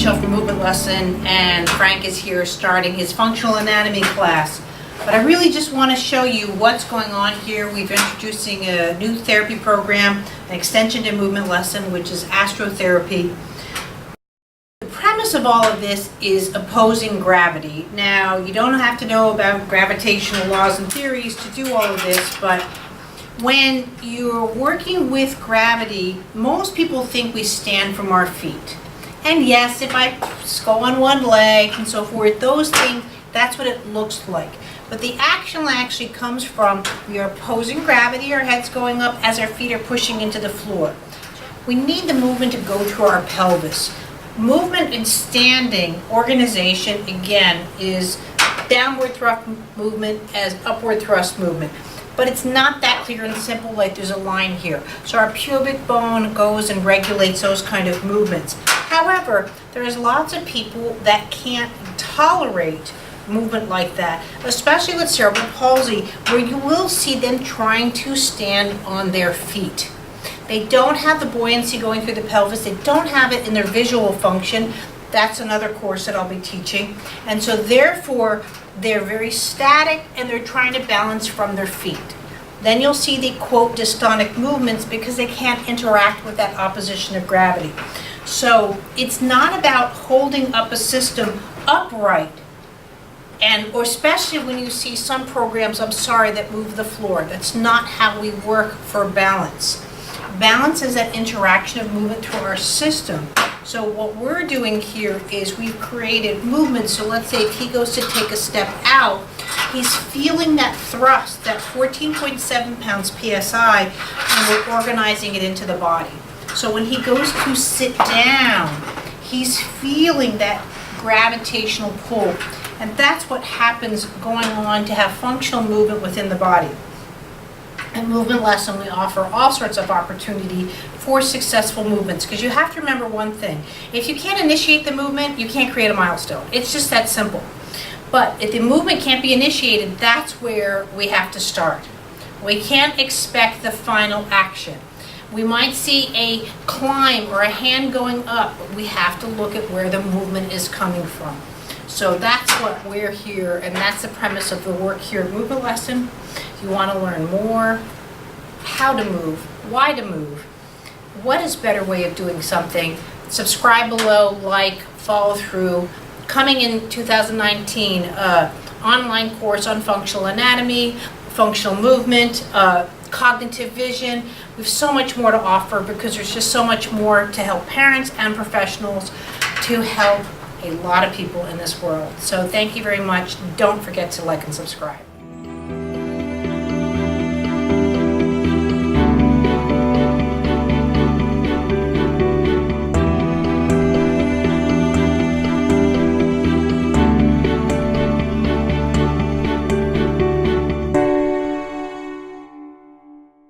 Michelle from Movement Lesson, and Frank is here starting his functional anatomy class. But I really just want to show you what's going on here. We're introducing a new therapy program, an extension to Movement Lesson, which is astrotherapy. The premise of all of this is opposing gravity. Now, you don't have to know about gravitational laws and theories to do all of this, but when you're working with gravity, most people think we stand from our feet. And yes, if I go on one leg and so forth, those things, that's what it looks like. But the action actually comes from we are opposing gravity, our head's going up as our feet are pushing into the floor. We need the movement to go to our pelvis. Movement in standing organization, again, is downward thrust movement as upward thrust movement. But it's not that clear and simple like there's a line here. So our pubic bone goes and regulates those kind of movements. However, there's lots of people that can't tolerate movement like that, especially with cerebral palsy, where you will see them trying to stand on their feet. They don't have the buoyancy going through the pelvis. They don't have it in their visual function. That's another course that I'll be teaching. And so therefore, they're very static and they're trying to balance from their feet. Then you'll see the quote dystonic movements because they can't interact with that opposition of gravity. So it's not about holding up a system upright, or especially when you see some programs, I'm sorry, that move the floor. That's not how we work for balance. Balance is that interaction of movement through our system. So what we're doing here is we've created movement. So let's say if he goes to take a step out, he's feeling that thrust, that 14.7 pounds PSI, and we're organizing it into the body. So when he goes to sit down, he's feeling that gravitational pull. And that's what happens going on to have functional movement within the body. In Movement Lesson, we offer all sorts of opportunity for successful movements, because you have to remember one thing. If you can't initiate the movement, you can't create a milestone. It's just that simple. But if the movement can't be initiated, that's where we have to start. We can't expect the final action. We might see a climb or a hand going up, but we have to look at where the movement is coming from. So that's what we're here, and that's the premise of the work here at Movement Lesson. If you want to learn more, how to move, why to move, what is a better way of doing something, subscribe below, like, follow through. Coming in 2019, online course on functional anatomy, functional movement, cognitive vision. We have so much more to offer because there's just so much more to help parents and professionals to help a lot of people in this world. So thank you very much. Don't forget to like and subscribe.